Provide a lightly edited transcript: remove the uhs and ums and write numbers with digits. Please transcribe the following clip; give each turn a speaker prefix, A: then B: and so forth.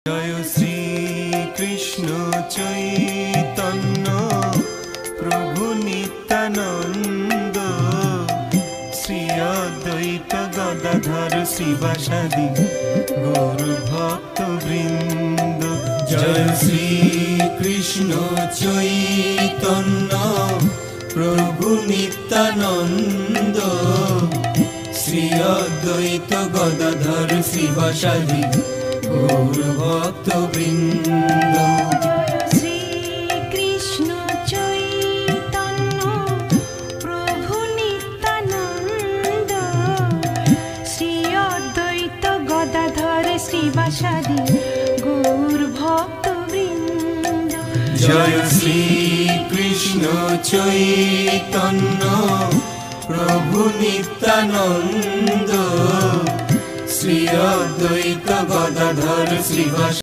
A: জয় শ্রী কৃষ্ণ চৈতন্য প্রভু নিত্যানন্দ, শ্রী অদ্বৈত গদাধর শ্রীবাসাদি গৌর ভক্ত বৃন্দ। জয় শ্রী কৃষ্ণ চৈতন্য প্রভু নিত্যানন্দ, শ্রী অদ্বৈত গদাধর শ্রীবাসাদি গৌর ভক্ত বৃন্দ।
B: শ্রী কৃষ্ণ চৈতন্য প্রভু নিত্যানন্দ, শ্রী অদ্বৈত গদাধর শ্রীবাসাদি গৌর ভক্ত বৃন্দ।
A: জয় শ্রী কৃষ্ণ চৈতন্য প্রভু নিত্যানন্দ, শ্রী অদ্বৈত গদাধর শ্রীবাসাদি